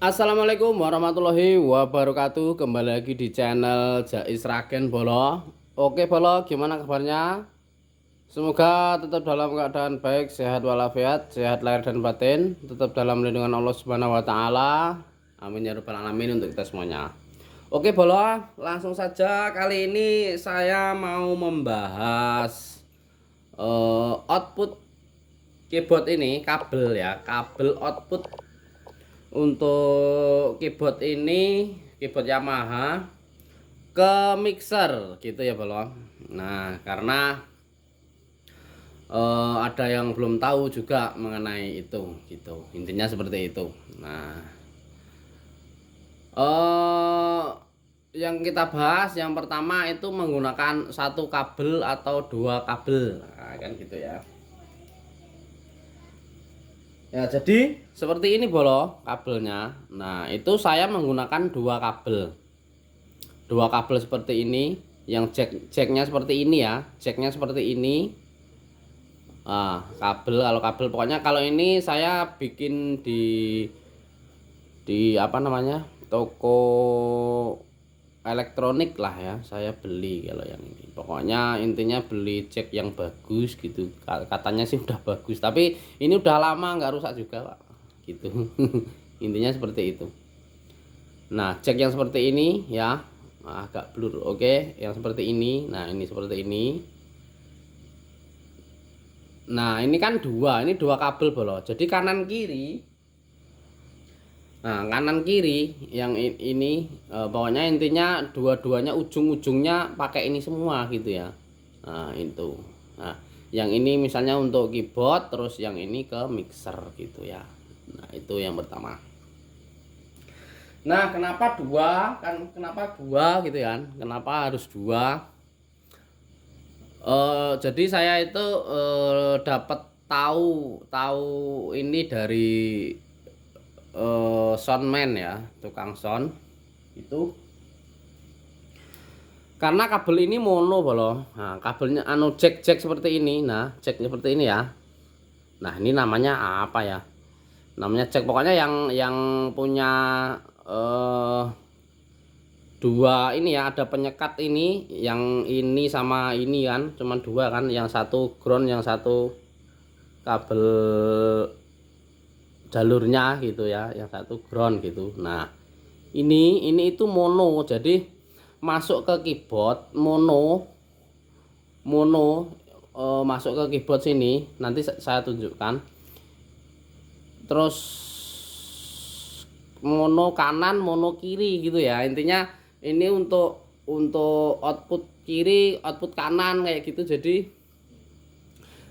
Assalamualaikum warahmatullahi wabarakatuh. Kembali lagi di channel Jais Ragen Bolo. Oke Bolo, gimana kabarnya? Semoga tetap dalam keadaan baik, sehat walafiat, sehat lahir dan batin, tetap dalam lindungan Allah Subhanahu wa taala. Amin ya rabbal alamin untuk kita semuanya. Oke Bolo, langsung saja kali ini saya mau membahas output keyboard ini, kabel ya, kabel output untuk keyboard ini, keyboard Yamaha ke mixer gitu ya Bolo. Nah karena ada yang belum tahu juga mengenai itu gitu, intinya seperti itu. Nah eh yang kita bahas yang pertama itu menggunakan satu kabel atau dua kabel, nah, kan gitu ya. Ya, jadi seperti ini Bolo kabelnya. Nah, itu saya menggunakan dua kabel. Dua kabel seperti ini, yang jacknya seperti ini ya. Jacknya seperti ini. Kabel kalau kabel pokoknya kalau ini saya bikin di apa namanya? Toko elektronik lah ya. Saya beli kalau yang ini. Pokoknya intinya beli jack yang bagus gitu. Katanya sih udah bagus, tapi ini udah lama nggak rusak juga, Pak. Gitu. Intinya seperti itu. Nah, jack yang seperti ini ya, agak blur. Oke, yang seperti ini. Nah, ini seperti ini. Nah, ini kan ini dua kabel Bolo. Jadi kanan kiri. Nah, kanan kiri yang ini pokoknya intinya dua-duanya ujung-ujungnya pakai ini semua gitu ya. Nah, itu. Nah, yang ini misalnya untuk keyboard, terus yang ini ke mixer gitu ya. Nah, itu yang pertama. Nah, kenapa dua? Kan kenapa dua gitu kan? Kenapa harus dua? Jadi saya itu dapat tahu tahu ini dari soundman ya, tukang sound itu. Karena kabel ini mono Bolo. Nah, kabelnya jack seperti ini. Nah, jacknya seperti ini ya. Nah, ini namanya apa ya? Namanya jack pokoknya yang punya eh dua ini ya, ada penyekat ini, yang ini sama ini kan, cuman dua kan, yang satu ground, yang satu kabel jalurnya gitu ya, yang satu ground gitu. Nah, ini itu mono, jadi masuk ke keyboard mono, mono masuk ke keyboard sini, nanti saya tunjukkan. Terus mono kanan, mono kiri gitu ya. Intinya ini untuk output kiri, output kanan kayak gitu. Jadi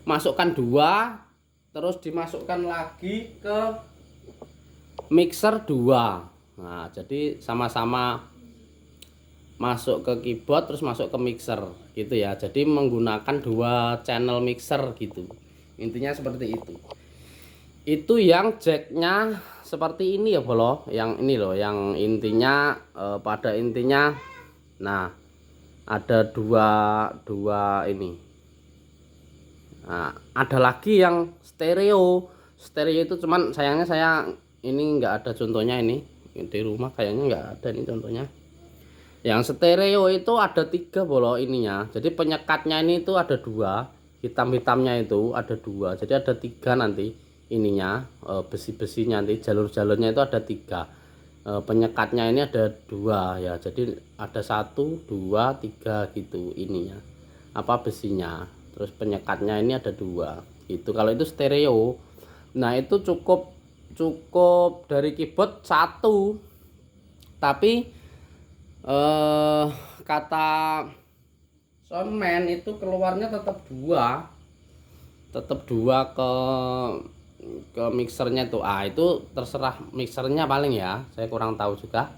masukkan dua, terus dimasukkan lagi ke mixer dua. Nah, jadi sama-sama masuk ke keyboard terus masuk ke mixer gitu ya. Jadi menggunakan dua channel mixer gitu. Intinya seperti itu. Itu yang jacknya seperti ini ya Bolo, yang ini loh, yang intinya pada intinya. Nah, ada dua ini. Nah, ada lagi yang stereo. Stereo itu cuman sayangnya saya ini nggak ada contohnya ini di rumah, kayaknya nggak ada ini contohnya. Yang stereo itu ada tiga Bolo ininya. Jadi penyekatnya ini itu ada dua, hitam-hitamnya itu ada dua. Jadi ada tiga nanti ininya, besi-besinya nanti jalur-jalurnya itu ada tiga. Penyekatnya ini ada dua ya. Jadi ada satu, dua, tiga gitu ininya. Apa besinya? Terus penyekatnya ini ada dua. Itu kalau itu stereo. Nah, itu cukup cukup dari keyboard satu. Tapi kata soundman itu keluarnya tetap dua, ke mixernya tuh. Itu terserah mixernya paling ya, saya kurang tahu juga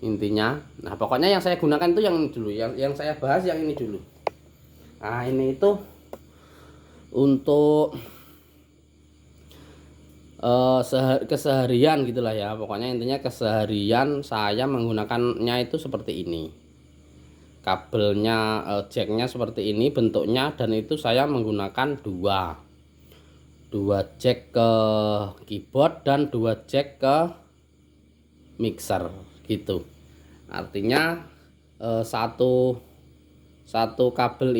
intinya. Nah, pokoknya yang saya gunakan itu yang ini dulu, yang saya bahas yang ini dulu. Nah, ini itu untuk keseharian gitulah ya, pokoknya intinya keseharian saya menggunakannya itu seperti ini. Kabelnya jacknya seperti ini bentuknya, dan itu saya menggunakan dua jack ke keyboard dan dua jack ke mixer gitu. Artinya satu kabel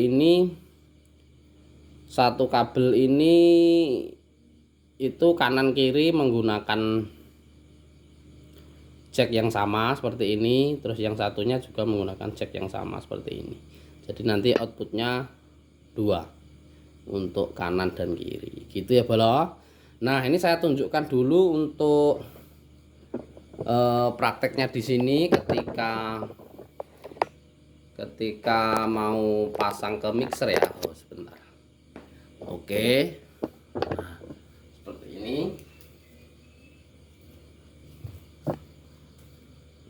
ini itu kanan kiri menggunakan jack yang sama seperti ini, terus yang satunya juga menggunakan jack yang sama seperti ini. Jadi nanti outputnya 2 untuk kanan dan kiri gitu ya bolo. Nah ini saya tunjukkan dulu untuk prakteknya di sini ketika mau pasang ke mixer ya. Oh sebentar. Oke. Nah, seperti ini.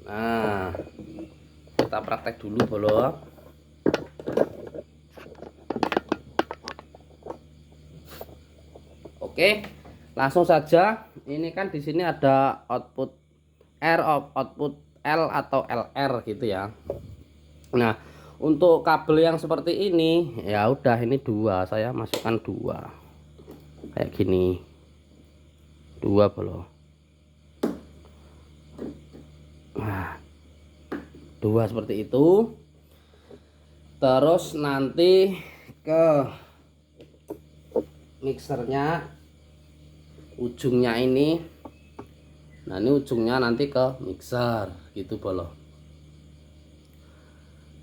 Nah, kita praktek dulu bolo. Oke, langsung saja. Ini kan di sini ada output R, output L atau LR gitu ya. Nah, untuk kabel yang seperti ini ya udah ini 2, saya masukkan 2 kayak gini, 2 bolo. Nah, 2 seperti itu. Terus nanti ke mixernya ujungnya ini. Nah ini ujungnya nanti ke mixer gitu bolo.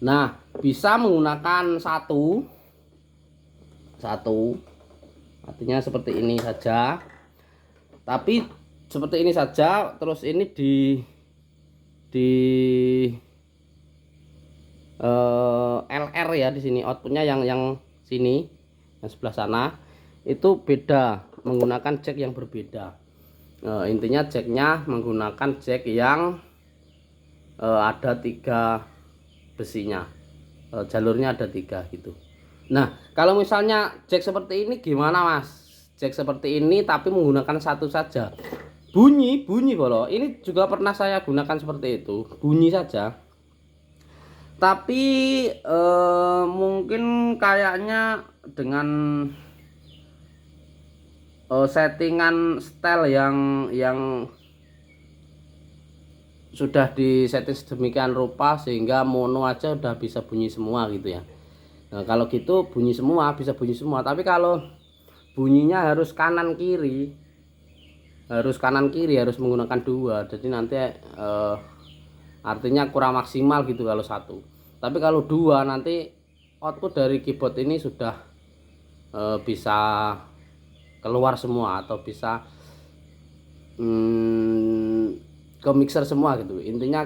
Nah bisa menggunakan satu artinya seperti ini saja, tapi seperti ini saja. Terus ini di LR ya, di sini outputnya yang sini, yang sebelah sana itu beda, menggunakan jack yang berbeda. Intinya jacknya menggunakan jack yang ada 3 besinya, jalurnya ada 3 gitu. Nah kalau misalnya jack seperti ini gimana mas? Jack seperti ini tapi menggunakan satu saja, bunyi bolo. Ini juga pernah saya gunakan seperti itu, bunyi saja. Tapi mungkin kayaknya dengan settingan setel yang sudah disetting sedemikian rupa sehingga mono aja udah bisa bunyi semua gitu ya. Nah kalau gitu bunyi semua, bisa bunyi semua. Tapi kalau bunyinya harus kanan kiri, harus menggunakan 2. Jadi nanti artinya kurang maksimal gitu kalau 1. Tapi kalau 2 nanti output dari keyboard ini sudah bisa keluar semua atau bisa ke mixer semua gitu. Intinya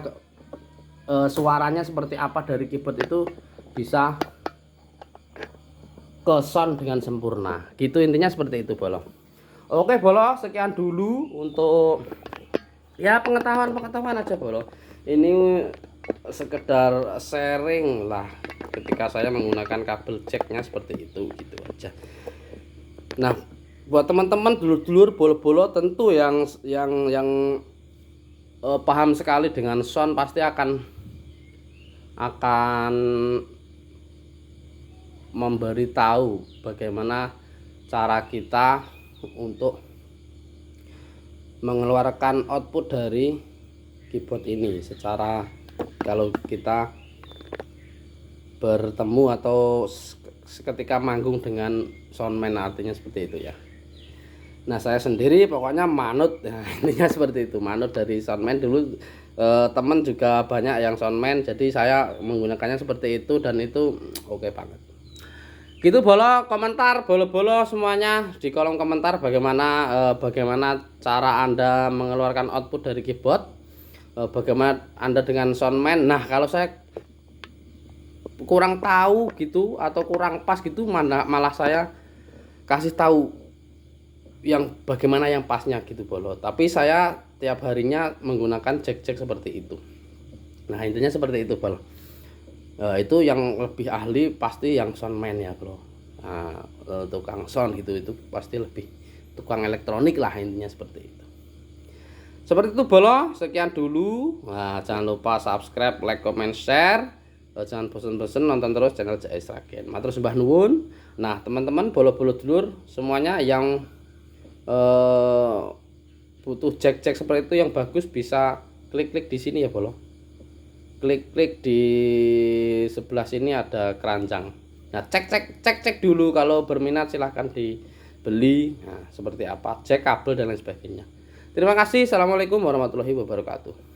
suaranya seperti apa dari keyboard itu bisa ke sound dengan sempurna gitu. Intinya seperti itu bolo. Oke bolo, sekian dulu untuk ya pengetahuan aja bolo. Ini sekedar sharing lah ketika saya menggunakan kabel jacknya seperti itu gitu aja. Nah buat teman-teman dulur-dulur bolo-bolo tentu yang paham sekali dengan sound pasti akan memberitahu bagaimana cara kita untuk mengeluarkan output dari keyboard ini secara kalau kita bertemu atau ketika manggung dengan soundman, artinya seperti itu ya. Nah saya sendiri pokoknya manut, nah, intinya seperti itu, manut dari soundman dulu. Teman juga banyak yang soundman, jadi saya menggunakannya seperti itu dan itu oke banget. Gitu bolo, komentar bolo-bolo semuanya di kolom komentar bagaimana cara Anda mengeluarkan output dari keyboard, bagaimana Anda dengan soundman. Nah kalau saya kurang tahu gitu atau kurang pas gitu, malah saya kasih tahu yang bagaimana yang pasnya gitu bolo. Tapi saya tiap harinya menggunakan jack seperti itu. Nah intinya seperti itu bolo. Itu yang lebih ahli pasti yang soundman ya bro. Nah, tukang sound gitu itu pasti lebih tukang elektronik lah, intinya seperti itu. Seperti itu bolo, sekian dulu. Nah, jangan lupa subscribe, like, comment, share. Jangan bosen-bosen nonton terus channel JS Ragen. Matur sembah nuwun. Nah teman-teman bolo-bolo dulur semuanya yang butuh jack seperti itu yang bagus bisa klik di sini ya Bolo. Klik di sebelah sini ada keranjang. Nah, cek dulu, kalau berminat silahkan dibeli. Nah, seperti apa, cek kabel dan lain sebagainya. Terima kasih. Assalamualaikum warahmatullahi wabarakatuh.